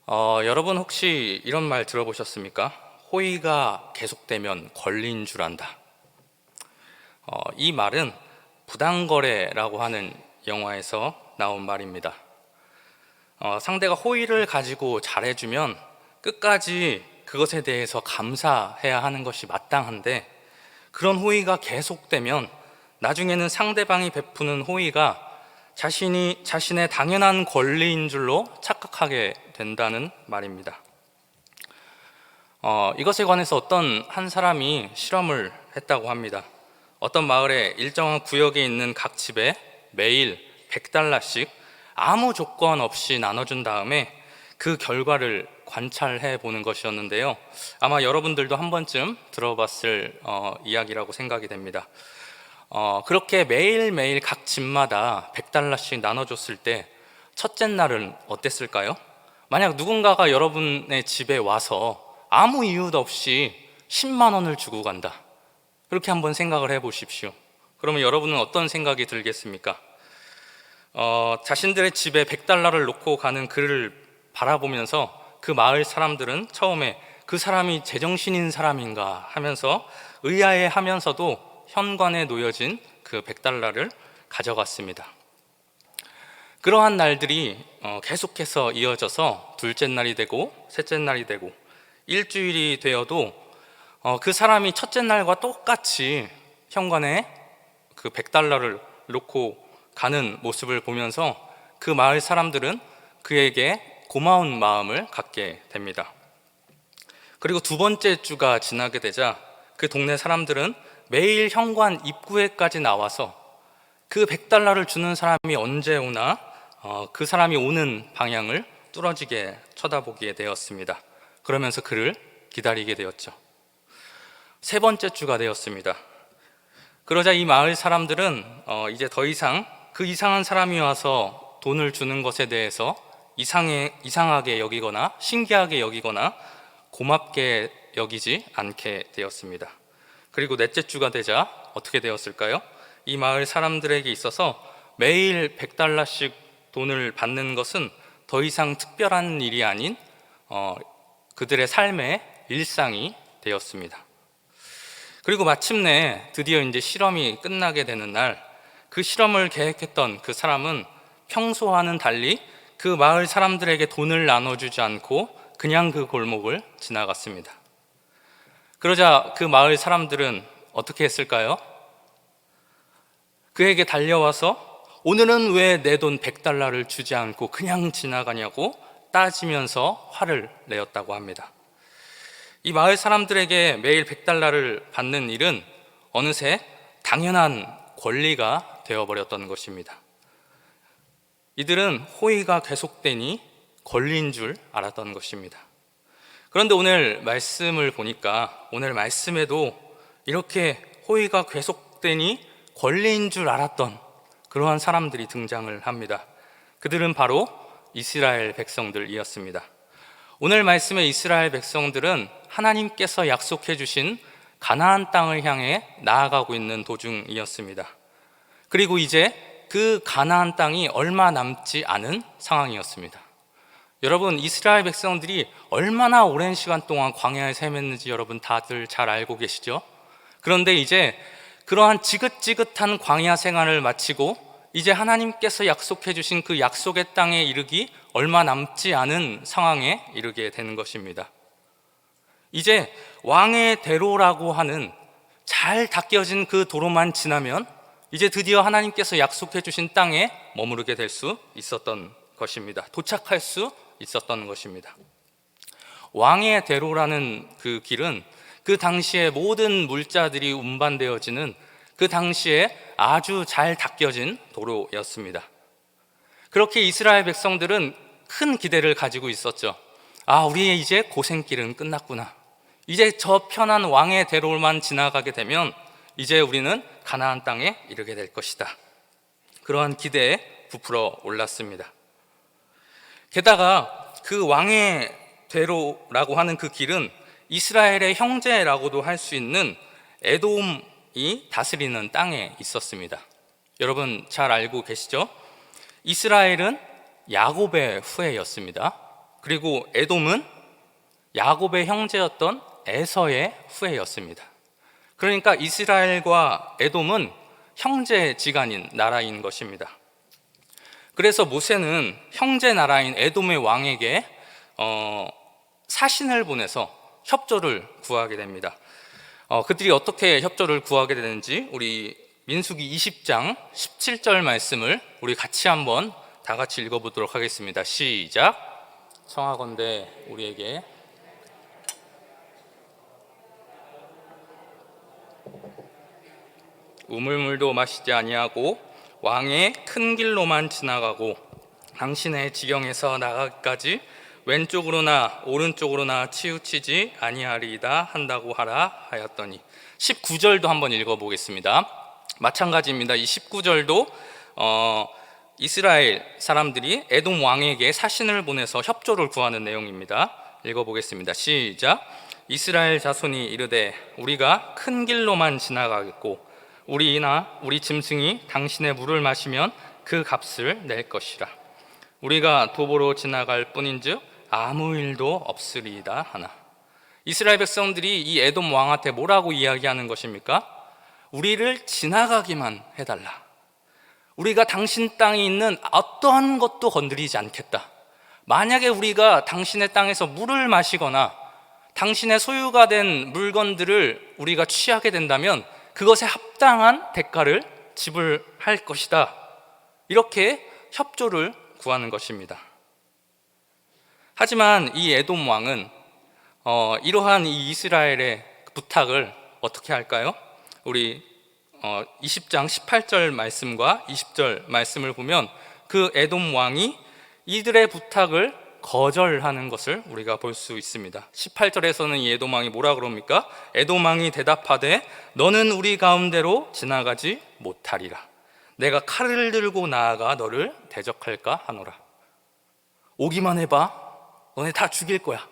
여러분 혹시 이런 말 들어보셨습니까? 호의가 계속되면 권리인 줄 안다. 이 말은 부당거래라고 하는 영화에서 나온 말입니다. 상대가 호의를 가지고 잘해주면 끝까지 그것에 대해서 감사해야 하는 것이 마땅한데, 그런 호의가 계속되면 나중에는 상대방이 베푸는 호의가 자신의 당연한 권리인 줄로 착각하게 된다는 말입니다. 이것에 관해서 어떤 한 사람이 실험을 했다고 합니다. 어떤 마을의 일정한 구역에 있는 각 집에 매일 $100씩 아무 조건 없이 나눠준 다음에 그 결과를 관찰해 보는 것이었는데요. 아마 여러분들도 한 번쯤 들어봤을 이야기라고 생각이 됩니다. 그렇게 매일매일 각 집마다 $100씩 나눠줬을 때 첫째 날은 어땠을까요? 만약 누군가가 여러분의 집에 와서 아무 이유도 없이 10만 원을 주고 간다, 그렇게 한번 생각을 해보십시오. 그러면 여러분은 어떤 생각이 들겠습니까? 자신들의 집에 $100를 놓고 가는 그를 바라보면서 그 마을 사람들은 처음에 그 사람이 제정신인 사람인가 하면서 의아해하면서도 현관에 놓여진 그 $100를 가져갔습니다. 그러한 날들이 계속해서 이어져서 둘째 날이 되고 셋째 날이 되고 일주일이 되어도 그 사람이 첫째 날과 똑같이 현관에 그 $100를 놓고 가는 모습을 보면서 그 마을 사람들은 그에게 고마운 마음을 갖게 됩니다. 그리고 두 번째 주가 지나게 되자 그 동네 사람들은 매일 현관 입구에까지 나와서 그 $100를 주는 사람이 언제 오나 그 사람이 오는 방향을 뚫어지게 쳐다보게 되었습니다. 그러면서 그를 기다리게 되었죠. 세 번째 주가 되었습니다. 그러자 이 마을 사람들은 이제 더 이상 그 이상한 사람이 와서 돈을 주는 것에 대해서 이상하게 여기거나 신기하게 여기거나 고맙게 여기지 않게 되었습니다. 그리고 넷째 주가 되자 어떻게 되었을까요? 이 마을 사람들에게 있어서 매일 $100씩 돈을 받는 것은 더 이상 특별한 일이 아닌 그들의 삶의 일상이 되었습니다. 그리고 마침내 드디어 이제 실험이 끝나게 되는 날, 그 실험을 계획했던 그 사람은 평소와는 달리 그 마을 사람들에게 돈을 나눠주지 않고 그냥 그 골목을 지나갔습니다. 그러자 그 마을 사람들은 어떻게 했을까요? 그에게 달려와서 오늘은 왜 내 돈 $100를 주지 않고 그냥 지나가냐고 따지면서 화를 내었다고 합니다. 이 마을 사람들에게 매일 $100를 받는 일은 어느새 당연한 권리가 되어버렸던 것입니다. 이들은 호의가 계속되니 권리인 줄 알았던 것입니다. 그런데 오늘 말씀을 보니까 오늘 말씀에도 이렇게 호의가 계속되니 권리인 줄 알았던 그러한 사람들이 등장을 합니다. 그들은 바로 이스라엘 백성들이었습니다. 오늘 말씀의 이스라엘 백성들은 하나님께서 약속해 주신 가나안 땅을 향해 나아가고 있는 도중이었습니다. 그리고 이제 그 가나안 땅이 얼마 남지 않은 상황이었습니다. 여러분, 이스라엘 백성들이 얼마나 오랜 시간 동안 광야에 헤맸는지 여러분 다들 잘 알고 계시죠? 그런데 이제 그러한 지긋지긋한 광야 생활을 마치고 이제 하나님께서 약속해 주신 그 약속의 땅에 이르기 얼마 남지 않은 상황에 이르게 되는 것입니다. 이제 왕의 대로라고 하는 잘 닦여진 그 도로만 지나면 이제 드디어 하나님께서 약속해 주신 땅에 머무르게 될 수 있었던 것입니다. 도착할 수 있었던 것입니다. 왕의 대로라는 그 길은 그 당시에 모든 물자들이 운반되어지는 그 당시에 아주 잘 닦여진 도로였습니다. 그렇게 이스라엘 백성들은 큰 기대를 가지고 있었죠. 우리의 이제 고생길은 끝났구나. 이제 저 편한 왕의 대로만 지나가게 되면 이제 우리는 가나안 땅에 이르게 될 것이다. 그러한 기대에 부풀어 올랐습니다. 게다가 그 왕의 대로라고 하는 그 길은 이스라엘의 형제라고도 할 수 있는 에돔이 다스리는 땅에 있었습니다. 여러분 잘 알고 계시죠? 이스라엘은 야곱의 후예였습니다. 그리고 에돔은 야곱의 형제였던 에서의 후예였습니다. 그러니까 이스라엘과 에돔은 형제지간인 나라인 것입니다. 그래서 모세는 형제 나라인 에돔의 왕에게 사신을 보내서 협조를 구하게 됩니다. 그들이 어떻게 협조를 구하게 되는지 우리 민수기 20장 17절 말씀을 우리 같이 한번 다 같이 읽어보도록 하겠습니다. 시작. 청하건대 우리에게 우물물도 마시지 아니하고 왕의 큰 길로만 지나가고 당신의 지경에서 나가기까지 왼쪽으로나 오른쪽으로나 치우치지 아니하리이다 한다고 하라 하였더니 19절도 한번 읽어보겠습니다. 마찬가지입니다. 이 19절도 이스라엘 사람들이 에돔 왕에게 사신을 보내서 협조를 구하는 내용입니다. 읽어보겠습니다. 시작. 이스라엘 자손이 이르되 우리가 큰 길로만 지나가겠고 우리나 우리 짐승이 당신의 물을 마시면 그 값을 낼 것이라. 우리가 도보로 지나갈 뿐인즉 아무 일도 없으리이다 하나. 이스라엘 백성들이 이 에돔 왕한테 뭐라고 이야기하는 것입니까? 우리를 지나가기만 해달라. 우리가 당신 땅에 있는 어떠한 것도 건드리지 않겠다. 만약에 우리가 당신의 땅에서 물을 마시거나 당신의 소유가 된 물건들을 우리가 취하게 된다면 그것에 합당한 대가를 지불할 것이다. 이렇게 협조를 구하는 것입니다. 하지만 이 에돔 왕은 이러한 이 이스라엘의 부탁을 어떻게 할까요? 우리 20장 18절 말씀과 20절 말씀을 보면 그 에돔 왕이 이들의 부탁을 거절하는 것을 우리가 볼 수 있습니다. 18절에서는 이 에돔 왕이 뭐라 그럽니까? 에돔 왕이 대답하되 너는 우리 가운데로 지나가지 못하리라. 내가 칼을 들고 나아가 너를 대적할까 하노라. 오기만 해봐. 너네 다 죽일 거야.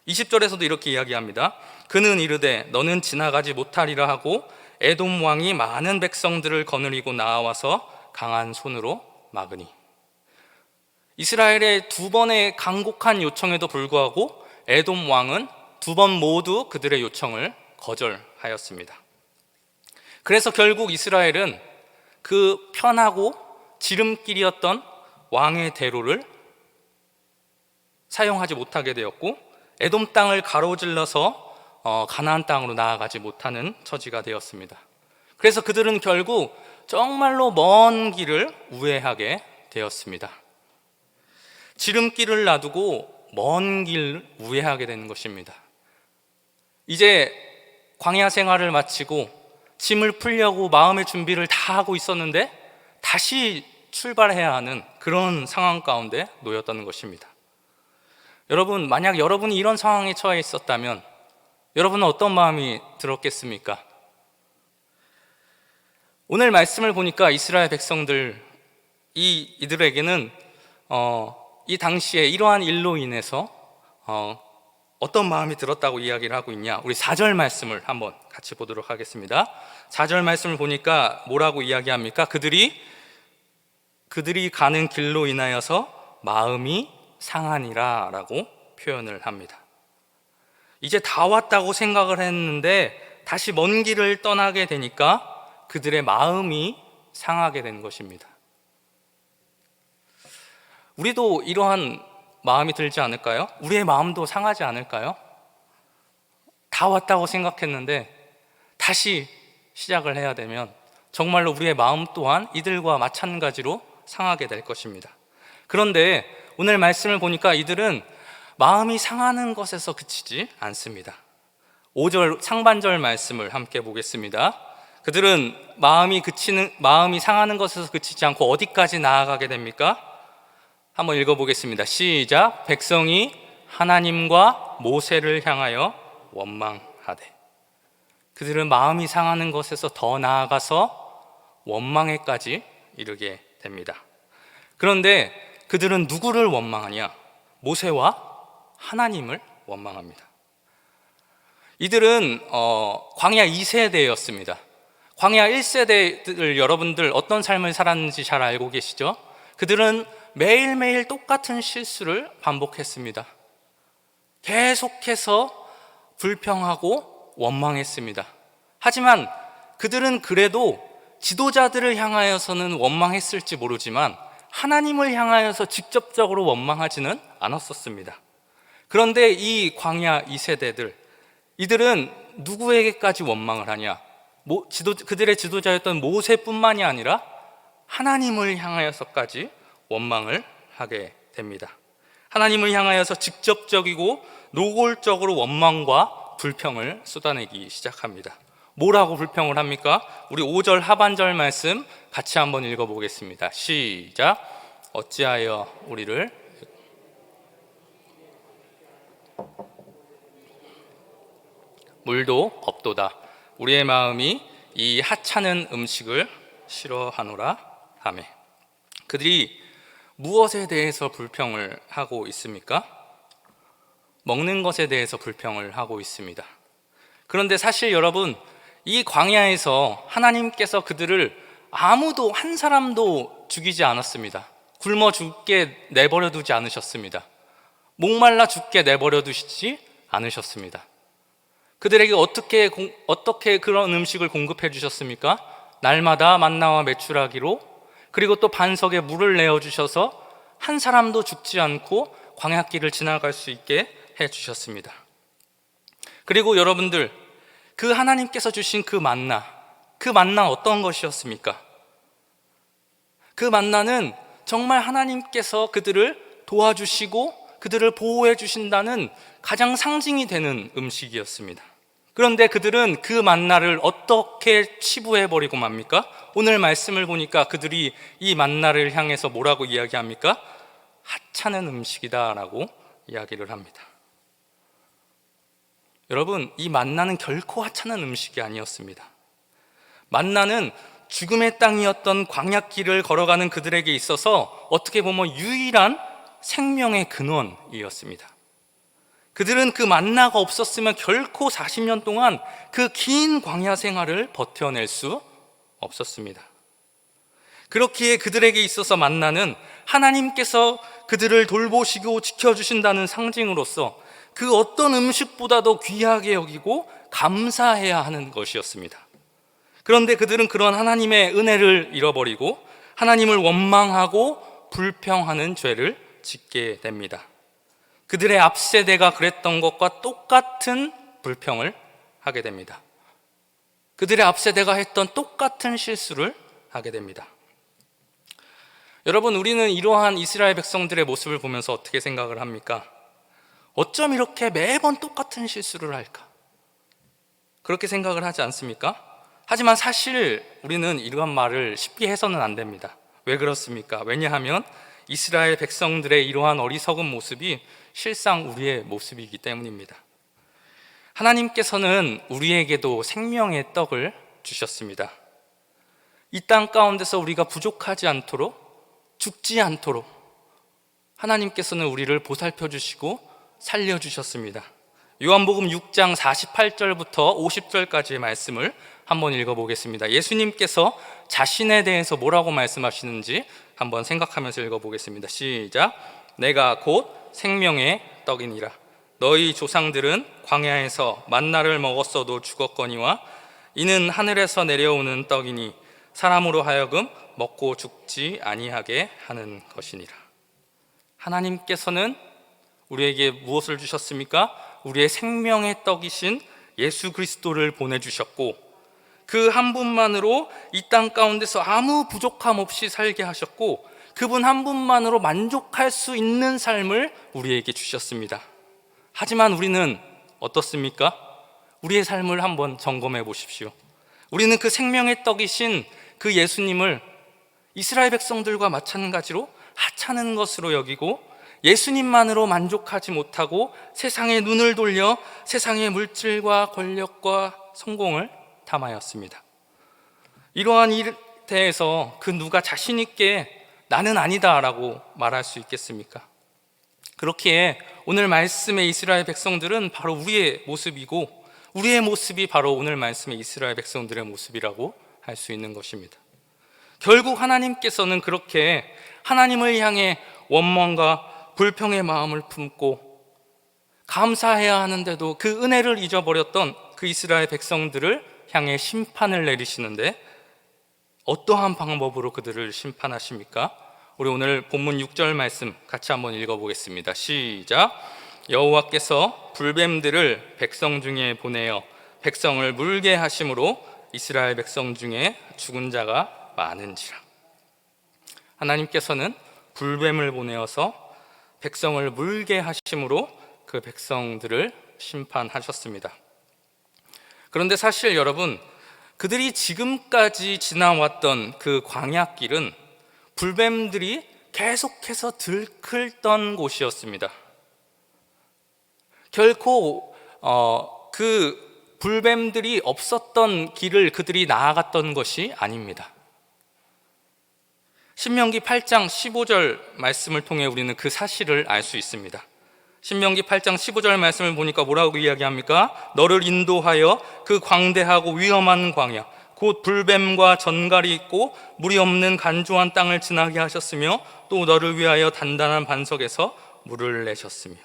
20절에서도 이렇게 이야기합니다. 그는 이르되 너는 지나가지 못하리라 하고 에돔 왕이 많은 백성들을 거느리고 나와서 강한 손으로 막으니. 이스라엘의 두 번의 간곡한 요청에도 불구하고 에돔 왕은 두 번 모두 그들의 요청을 거절하였습니다. 그래서 결국 이스라엘은 그 편하고 지름길이었던 왕의 대로를 사용하지 못하게 되었고 에돔 땅을 가로질러서 가나안 땅으로 나아가지 못하는 처지가 되었습니다. 그래서 그들은 결국 정말로 먼 길을 우회하게 되었습니다. 지름길을 놔두고 먼 길 우회하게 되는 것입니다. 이제 광야 생활을 마치고 짐을 풀려고 마음의 준비를 다 하고 있었는데 다시 출발해야 하는 그런 상황 가운데 놓였다는 것입니다. 여러분, 만약 여러분이 이런 상황에 처해 있었다면 여러분은 어떤 마음이 들었겠습니까? 오늘 말씀을 보니까 이스라엘 백성들 이들에게는 이 당시에 이러한 일로 인해서 어떤 마음이 들었다고 이야기를 하고 있냐? 우리 4절 말씀을 한번 같이 보도록 하겠습니다. 4절 말씀을 보니까 뭐라고 이야기합니까? 그들이 가는 길로 인하여서 마음이 상하니라 라고 표현을 합니다. 이제 다 왔다고 생각을 했는데 다시 먼 길을 떠나게 되니까 그들의 마음이 상하게 된 것입니다. 우리도 이러한 마음이 들지 않을까요? 우리의 마음도 상하지 않을까요? 다 왔다고 생각했는데 다시 시작을 해야 되면 정말로 우리의 마음 또한 이들과 마찬가지로 상하게 될 것입니다. 그런데 오늘 말씀을 보니까 이들은 마음이 상하는 것에서 그치지 않습니다. 5절 상반절 말씀을 함께 보겠습니다. 그들은 마음이 상하는 것에서 그치지 않고 어디까지 나아가게 됩니까? 한번 읽어보겠습니다. 시작. 백성이 하나님과 모세를 향하여 원망하되. 그들은 마음이 상하는 것에서 더 나아가서 원망에까지 이르게 됩니다. 그런데 그들은 누구를 원망하냐? 모세와 하나님을 원망합니다. 이들은 광야 2세대였습니다. 광야 1세대들 여러분들 어떤 삶을 살았는지 잘 알고 계시죠? 그들은 매일매일 똑같은 실수를 반복했습니다. 계속해서 불평하고 원망했습니다. 하지만 그들은 그래도 지도자들을 향하여서는 원망했을지 모르지만 하나님을 향하여서 직접적으로 원망하지는 않았었습니다. 그런데 이 광야 2세대들, 이들은 누구에게까지 원망을 하냐? 그들의 지도자였던 모세뿐만이 아니라 하나님을 향하여서까지 원망을 하게 됩니다. 하나님을 향하여서 직접적이고 노골적으로 원망과 불평을 쏟아내기 시작합니다. 뭐라고 불평을 합니까? 우리 5절 하반절 말씀 같이 한번 읽어보겠습니다. 시작. 어찌하여 우리를 물도 없도다. 우리의 마음이 이 하찮은 음식을 싫어하노라 하매. 그들이 무엇에 대해서 불평을 하고 있습니까? 먹는 것에 대해서 불평을 하고 있습니다. 그런데 사실 여러분, 이 광야에서 하나님께서 그들을 아무도 한 사람도 죽이지 않았습니다. 굶어 죽게 내버려 두지 않으셨습니다. 목말라 죽게 내버려 두시지 않으셨습니다. 그들에게 어떻게 그런 음식을 공급해 주셨습니까? 날마다 만나와 메추라기로, 그리고 또 반석에 물을 내어주셔서 한 사람도 죽지 않고 광야길을 지나갈 수 있게 해주셨습니다. 그리고 여러분들, 그 하나님께서 주신 그 만나 어떤 것이었습니까? 그 만나는 정말 하나님께서 그들을 도와주시고 그들을 보호해 주신다는 가장 상징이 되는 음식이었습니다. 그런데 그들은 그 만나를 어떻게 치부해버리고 맙니까? 오늘 말씀을 보니까 그들이 이 만나를 향해서 뭐라고 이야기합니까? 하찮은 음식이다 라고 이야기를 합니다. 여러분, 이 만나는 결코 하찮은 음식이 아니었습니다. 만나는 죽음의 땅이었던 광야길을 걸어가는 그들에게 있어서 어떻게 보면 유일한 생명의 근원이었습니다. 그들은 그 만나가 없었으면 결코 40년 동안 그 긴 광야 생활을 버텨낼 수 없었습니다. 그렇기에 그들에게 있어서 만나는 하나님께서 그들을 돌보시고 지켜주신다는 상징으로서 그 어떤 음식보다도 귀하게 여기고 감사해야 하는 것이었습니다. 그런데 그들은 그런 하나님의 은혜를 잃어버리고 하나님을 원망하고 불평하는 죄를 짓게 됩니다. 그들의 앞세대가 그랬던 것과 똑같은 불평을 하게 됩니다. 그들의 앞세대가 했던 똑같은 실수를 하게 됩니다. 여러분, 우리는 이러한 이스라엘 백성들의 모습을 보면서 어떻게 생각을 합니까? 어쩜 이렇게 매번 똑같은 실수를 할까? 그렇게 생각을 하지 않습니까? 하지만 사실 우리는 이러한 말을 쉽게 해서는 안 됩니다. 왜 그렇습니까? 왜냐하면 이스라엘 백성들의 이러한 어리석은 모습이 실상 우리의 모습이기 때문입니다. 하나님께서는 우리에게도 생명의 떡을 주셨습니다. 이 땅 가운데서 우리가 부족하지 않도록, 죽지 않도록 하나님께서는 우리를 보살펴 주시고 살려주셨습니다. 요한복음 6장 48절부터 50절까지의 말씀을 한번 읽어보겠습니다. 예수님께서 자신에 대해서 뭐라고 말씀하시는지 한번 생각하면서 읽어보겠습니다. 시작. 내가 곧 생명의 떡이니라. 너희 조상들은 광야에서 만나를 먹었어도 죽었거니와 이는 하늘에서 내려오는 떡이니 사람으로 하여금 먹고 죽지 아니하게 하는 것이니라. 하나님께서는 우리에게 무엇을 주셨습니까? 우리의 생명의 떡이신 예수 그리스도를 보내주셨고 그 한 분만으로 이 땅 가운데서 아무 부족함 없이 살게 하셨고 그분 한 분만으로 만족할 수 있는 삶을 우리에게 주셨습니다. 하지만 우리는 어떻습니까? 우리의 삶을 한번 점검해 보십시오. 우리는 그 생명의 떡이신 그 예수님을 이스라엘 백성들과 마찬가지로 하찮은 것으로 여기고 예수님만으로 만족하지 못하고 세상에 눈을 돌려 세상의 물질과 권력과 성공을 탐하였습니다. 이러한 일에 대해서 그 누가 자신 있게 나는 아니다라고 말할 수 있겠습니까? 그렇기에 오늘 말씀의 이스라엘 백성들은 바로 우리의 모습이고 우리의 모습이 바로 오늘 말씀의 이스라엘 백성들의 모습이라고 할 수 있는 것입니다. 결국 하나님께서는 그렇게 하나님을 향해 원망과 불평의 마음을 품고 감사해야 하는데도 그 은혜를 잊어버렸던 그 이스라엘 백성들을 향해 심판을 내리시는데 어떠한 방법으로 그들을 심판하십니까? 우리 오늘 본문 6절 말씀 같이 한번 읽어보겠습니다. 시작. 여호와께서 불뱀들을 백성 중에 보내어 백성을 물게 하심으로 이스라엘 백성 중에 죽은 자가 많은지라. 하나님께서는 불뱀을 보내어서 백성을 물게 하심으로 그 백성들을 심판하셨습니다. 그런데 사실 여러분, 그들이 지금까지 지나왔던 그 광야길은 불뱀들이 계속해서 들끓던 곳이었습니다. 결코 그 불뱀들이 없었던 길을 그들이 나아갔던 것이 아닙니다. 신명기 8장 15절 말씀을 통해 우리는 그 사실을 알 수 있습니다. 신명기 8장 15절 말씀을 보니까 뭐라고 이야기합니까? 너를 인도하여 그 광대하고 위험한 광야 곧 불뱀과 전갈이 있고 물이 없는 간조한 땅을 지나게 하셨으며 또 너를 위하여 단단한 반석에서 물을 내셨으며.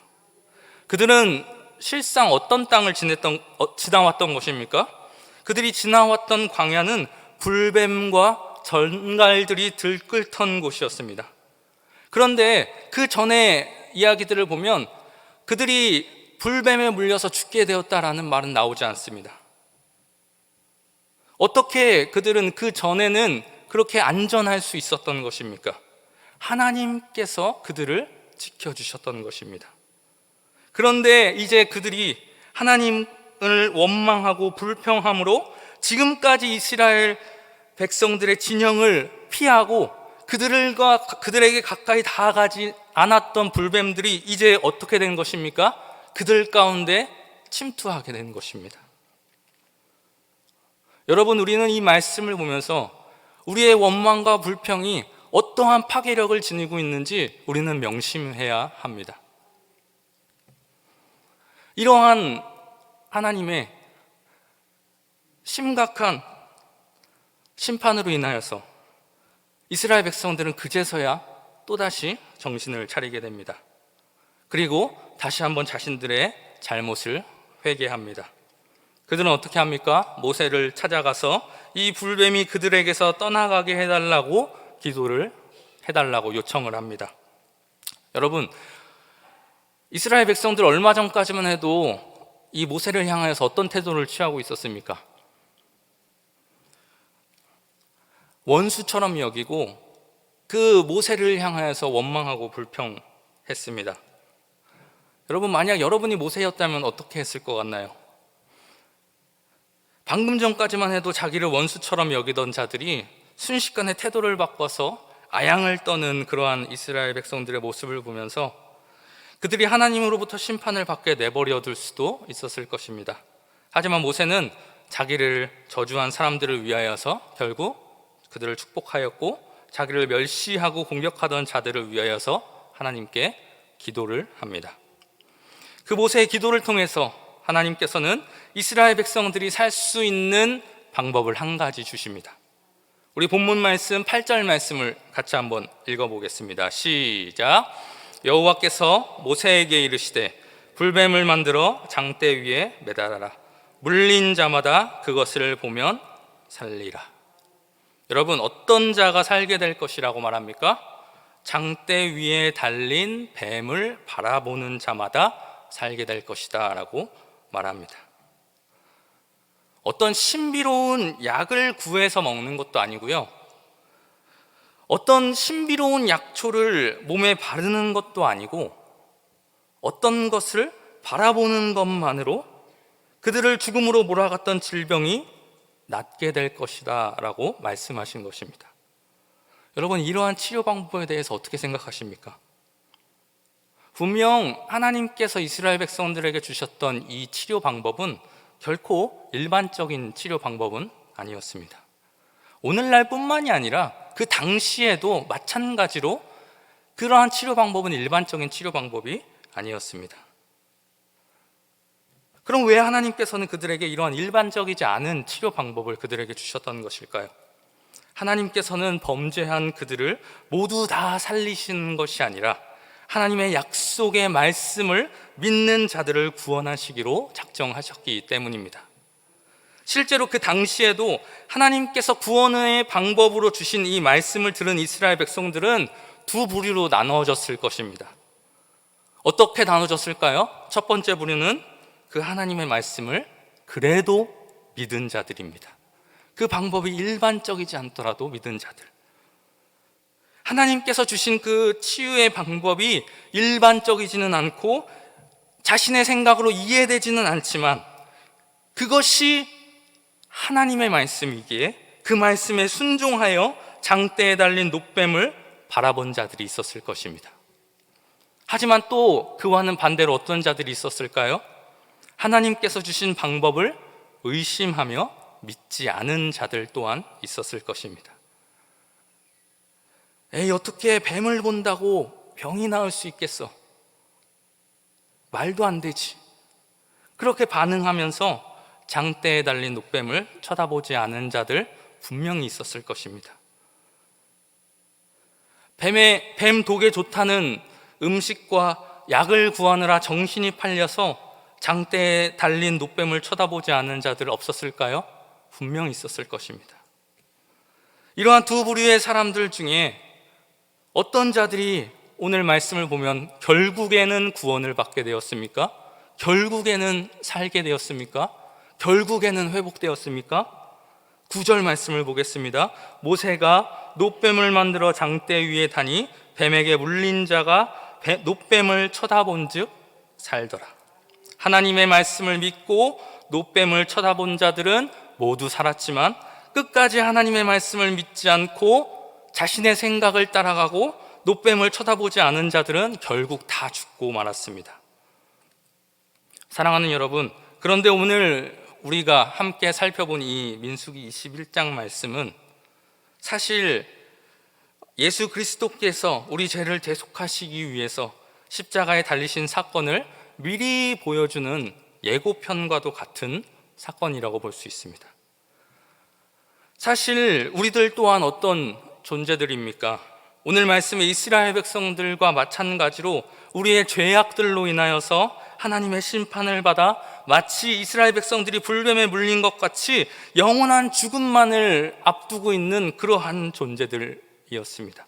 그들은 실상 어떤 땅을 지나왔던 것입니까? 그들이 지나왔던 광야는 불뱀과 전갈들이 들끓던 곳이었습니다. 그런데 그 전에 이야기들을 보면 그들이 불뱀에 물려서 죽게 되었다라는 말은 나오지 않습니다. 어떻게 그들은 그 전에는 그렇게 안전할 수 있었던 것입니까? 하나님께서 그들을 지켜주셨던 것입니다. 그런데 이제 그들이 하나님을 원망하고 불평함으로 지금까지 이스라엘 백성들의 진영을 피하고 그들에게 가까이 다가가지 않았던 불뱀들이 이제 어떻게 된 것입니까? 그들 가운데 침투하게 된 것입니다. 여러분, 우리는 이 말씀을 보면서 우리의 원망과 불평이 어떠한 파괴력을 지니고 있는지 우리는 명심해야 합니다. 이러한 하나님의 심각한 심판으로 인하여서 이스라엘 백성들은 그제서야 또다시 정신을 차리게 됩니다. 그리고 다시 한번 자신들의 잘못을 회개합니다. 그들은 어떻게 합니까? 모세를 찾아가서 이 불뱀이 그들에게서 떠나가게 해달라고 기도를 해달라고 요청을 합니다. 여러분, 이스라엘 백성들 얼마 전까지만 해도 이 모세를 향하여서 어떤 태도를 취하고 있었습니까? 원수처럼 여기고 그 모세를 향하여서 원망하고 불평했습니다. 여러분, 만약 여러분이 모세였다면 어떻게 했을 것 같나요? 방금 전까지만 해도 자기를 원수처럼 여기던 자들이 순식간에 태도를 바꿔서 아양을 떠는 그러한 이스라엘 백성들의 모습을 보면서 그들이 하나님으로부터 심판을 받게 내버려 둘 수도 있었을 것입니다. 하지만 모세는 자기를 저주한 사람들을 위하여서 결국 그들을 축복하였고 자기를 멸시하고 공격하던 자들을 위하여서 하나님께 기도를 합니다. 그 모세의 기도를 통해서 하나님께서는 이스라엘 백성들이 살 수 있는 방법을 한 가지 주십니다. 우리 본문 말씀 8절 말씀을 같이 한번 읽어보겠습니다. 시작. 여호와께서 모세에게 이르시되 불뱀을 만들어 장대 위에 매달아라. 물린 자마다 그것을 보면 살리라. 여러분, 어떤 자가 살게 될 것이라고 말합니까? 장대 위에 달린 뱀을 바라보는 자마다 살게 될 것이다 라고 말합니다. 어떤 신비로운 약을 구해서 먹는 것도 아니고요, 어떤 신비로운 약초를 몸에 바르는 것도 아니고 어떤 것을 바라보는 것만으로 그들을 죽음으로 몰아갔던 질병이 낫게 될 것이다 라고 말씀하신 것입니다. 여러분, 이러한 치료 방법에 대해서 어떻게 생각하십니까? 분명 하나님께서 이스라엘 백성들에게 주셨던 이 치료 방법은 결코 일반적인 치료 방법은 아니었습니다. 오늘날 뿐만이 아니라 그 당시에도 마찬가지로 그러한 치료 방법은 일반적인 치료 방법이 아니었습니다. 그럼 왜 하나님께서는 그들에게 이러한 일반적이지 않은 치료 방법을 그들에게 주셨던 것일까요? 하나님께서는 범죄한 그들을 모두 다 살리시는 것이 아니라 하나님의 약속의 말씀을 믿는 자들을 구원하시기로 작정하셨기 때문입니다. 실제로 그 당시에도 하나님께서 구원의 방법으로 주신 이 말씀을 들은 이스라엘 백성들은 두 부류로 나눠졌을 것입니다. 어떻게 나눠졌을까요? 첫 번째 부류는 그 하나님의 말씀을 그래도 믿은 자들입니다. 그 방법이 일반적이지 않더라도 믿은 자들. 하나님께서 주신 그 치유의 방법이 일반적이지는 않고 자신의 생각으로 이해되지는 않지만 그것이 하나님의 말씀이기에 그 말씀에 순종하여 장대에 달린 놋뱀을 바라본 자들이 있었을 것입니다. 하지만 또 그와는 반대로 어떤 자들이 있었을까요? 하나님께서 주신 방법을 의심하며 믿지 않은 자들 또한 있었을 것입니다. 에이, 어떻게 뱀을 본다고 병이 나을 수 있겠어? 말도 안 되지. 그렇게 반응하면서 장대에 달린 놋뱀을 쳐다보지 않은 자들 분명히 있었을 것입니다. 뱀 독에 좋다는 음식과 약을 구하느라 정신이 팔려서 장대에 달린 놋뱀을 쳐다보지 않은 자들 없었을까요? 분명히 있었을 것입니다. 이러한 두 부류의 사람들 중에 어떤 자들이 오늘 말씀을 보면 결국에는 구원을 받게 되었습니까? 결국에는 살게 되었습니까? 결국에는 회복되었습니까? 9절 말씀을 보겠습니다. 모세가 놋뱀을 만들어 장대 위에 다니 뱀에게 물린 자가 놋뱀을 쳐다본 즉 살더라. 하나님의 말씀을 믿고 놋뱀을 쳐다본 자들은 모두 살았지만 끝까지 하나님의 말씀을 믿지 않고 자신의 생각을 따라가고 놋뱀을 쳐다보지 않은 자들은 결국 다 죽고 말았습니다. 사랑하는 여러분, 그런데 오늘 우리가 함께 살펴본 이 민수기 21장 말씀은 사실 예수 그리스도께서 우리 죄를 대속하시기 위해서 십자가에 달리신 사건을 미리 보여주는 예고편과도 같은 사건이라고 볼 수 있습니다. 사실 우리들 또한 어떤 존재들입니까? 오늘 말씀의 이스라엘 백성들과 마찬가지로 우리의 죄악들로 인하여서 하나님의 심판을 받아 마치 이스라엘 백성들이 불뱀에 물린 것 같이 영원한 죽음만을 앞두고 있는 그러한 존재들이었습니다.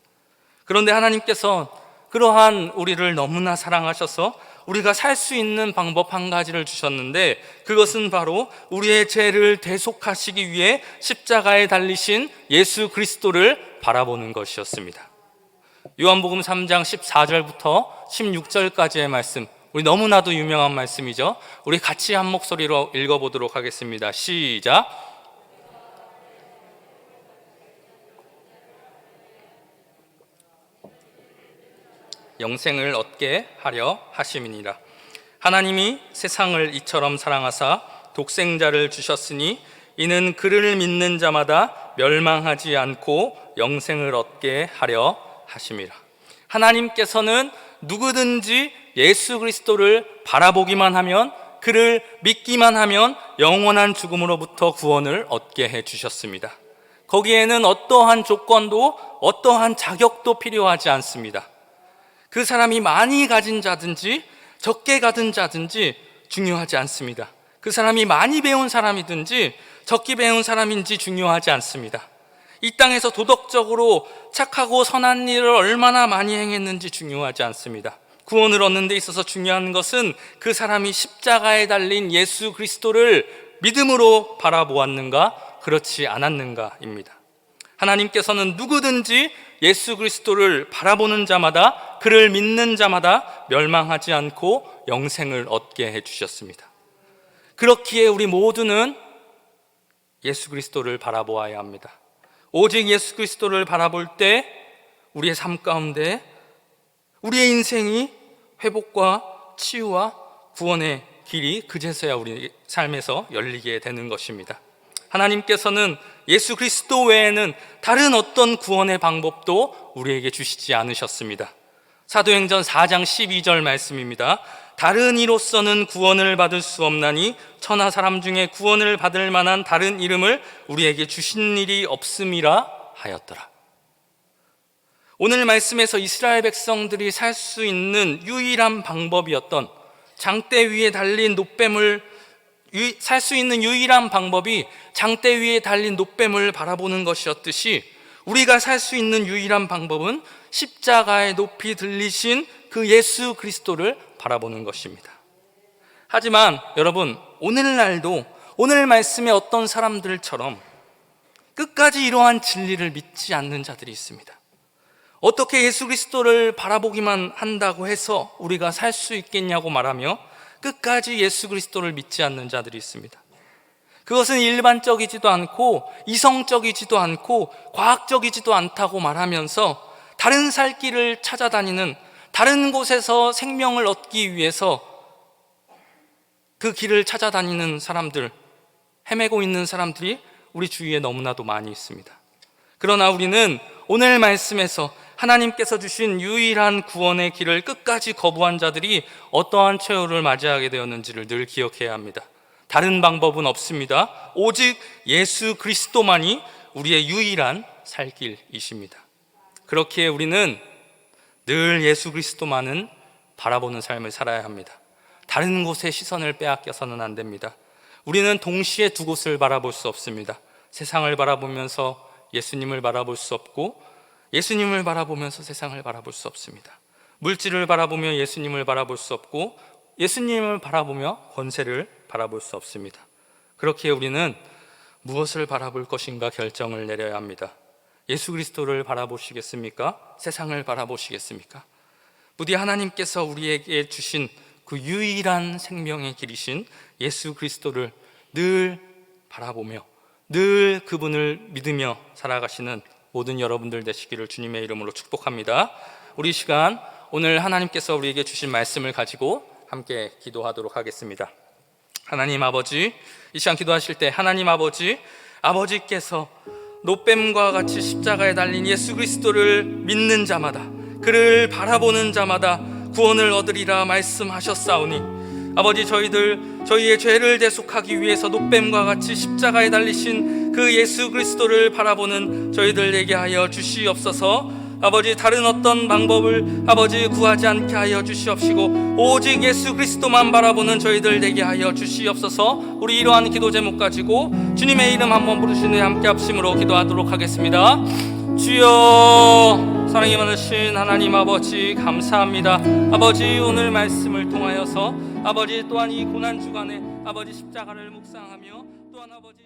그런데 하나님께서 그러한 우리를 너무나 사랑하셔서 우리가 살 수 있는 방법 한 가지를 주셨는데 그것은 바로 우리의 죄를 대속하시기 위해 십자가에 달리신 예수 그리스도를 바라보는 것이었습니다. 요한복음 3장 14절부터 16절까지의 말씀, 우리 너무나도 유명한 말씀이죠. 우리 같이 한 목소리로 읽어보도록 하겠습니다. 시작. 영생을 얻게 하려 하심이니라. 하나님이 세상을 이처럼 사랑하사 독생자를 주셨으니 이는 그를 믿는 자마다 멸망하지 않고 영생을 얻게 하려 하심이라. 하나님께서는 누구든지 예수 그리스도를 바라보기만 하면, 그를 믿기만 하면 영원한 죽음으로부터 구원을 얻게 해 주셨습니다. 거기에는 어떠한 조건도 어떠한 자격도 필요하지 않습니다. 그 사람이 많이 가진 자든지 적게 가진 자든지 중요하지 않습니다. 그 사람이 많이 배운 사람이든지 적게 배운 사람인지 중요하지 않습니다. 이 땅에서 도덕적으로 착하고 선한 일을 얼마나 많이 행했는지 중요하지 않습니다. 구원을 얻는 데 있어서 중요한 것은 그 사람이 십자가에 달린 예수 그리스도를 믿음으로 바라보았는가, 그렇지 않았는가입니다. 하나님께서는 누구든지 예수 그리스도를 바라보는 자마다, 그를 믿는 자마다 멸망하지 않고 영생을 얻게 해주셨습니다. 그렇기에 우리 모두는 예수 그리스도를 바라보아야 합니다. 오직 예수 그리스도를 바라볼 때 우리의 삶 가운데 우리의 인생이 회복과 치유와 구원의 길이 그제서야 우리 삶에서 열리게 되는 것입니다. 하나님께서는 예수 그리스도 외에는 다른 어떤 구원의 방법도 우리에게 주시지 않으셨습니다. 사도행전 4장 12절 말씀입니다. 다른 이로서는 구원을 받을 수 없나니 천하 사람 중에 구원을 받을 만한 다른 이름을 우리에게 주신 일이 없음이라 하였더라. 오늘 말씀에서 이스라엘 백성들이 살 수 있는 유일한 방법이었던, 장대 위에 달린 노뱀을 살 수 있는 유일한 방법이 장대 위에 달린 노뱀을 바라보는 것이었듯이 우리가 살 수 있는 유일한 방법은 십자가에 높이 들리신 그 예수 그리스도를 바라보는 것입니다. 하지만 여러분, 오늘날도 오늘 말씀의 어떤 사람들처럼 끝까지 이러한 진리를 믿지 않는 자들이 있습니다. 어떻게 예수 그리스도를 바라보기만 한다고 해서 우리가 살 수 있겠냐고 말하며 끝까지 예수 그리스도를 믿지 않는 자들이 있습니다. 그것은 일반적이지도 않고 이성적이지도 않고 과학적이지도 않다고 말하면서 다른 살 길을 찾아다니는, 다른 곳에서 생명을 얻기 위해서 그 길을 찾아다니는 사람들, 헤매고 있는 사람들이 우리 주위에 너무나도 많이 있습니다. 그러나 우리는 오늘 말씀에서 하나님께서 주신 유일한 구원의 길을 끝까지 거부한 자들이 어떠한 최후를 맞이하게 되었는지를 늘 기억해야 합니다. 다른 방법은 없습니다. 오직 예수 그리스도만이 우리의 유일한 살 길이십니다. 그렇기에 우리는 늘 예수 그리스도만은 바라보는 삶을 살아야 합니다. 다른 곳에 시선을 빼앗겨서는 안 됩니다. 우리는 동시에 두 곳을 바라볼 수 없습니다. 세상을 바라보면서 예수님을 바라볼 수 없고, 예수님을 바라보면서 세상을 바라볼 수 없습니다. 물질을 바라보며 예수님을 바라볼 수 없고, 예수님을 바라보며 권세를 바라볼 수 없습니다. 그렇기에 우리는 무엇을 바라볼 것인가 결정을 내려야 합니다. 예수 그리스도를 바라보시겠습니까? 세상을 바라보시겠습니까? 부디 하나님께서 우리에게 주신 그 유일한 생명의 길이신 예수 그리스도를 늘 바라보며 늘 그분을 믿으며 살아가시는 모든 여러분들 되시기를 주님의 이름으로 축복합니다. 우리 시간 오늘 하나님께서 우리에게 주신 말씀을 가지고 함께 기도하도록 하겠습니다. 하나님 아버지, 이 시간 기도하실 때 하나님 아버지께서 노뱀과 같이 십자가에 달린 예수 그리스도를 믿는 자마다, 그를 바라보는 자마다 구원을 얻으리라 말씀하셨사오니, 아버지, 저희의 죄를 대속하기 위해서 노뱀과 같이 십자가에 달리신 그 예수 그리스도를 바라보는 저희들 되게 하여 주시옵소서. 아버지, 다른 어떤 방법을 아버지 구하지 않게 하여 주시옵시고 오직 예수 그리스도만 바라보는 저희들 되게 하여 주시옵소서. 우리 이러한 기도 제목 가지고 주님의 이름 한번 부르시는 함께 합심으로 기도하도록 하겠습니다. 주여, 사랑이 많으신 하나님 아버지, 감사합니다. 아버지, 오늘 말씀을 통하여서 아버지 또한 이 고난 주간에 아버지 십자가를 묵상하며 또한 아버지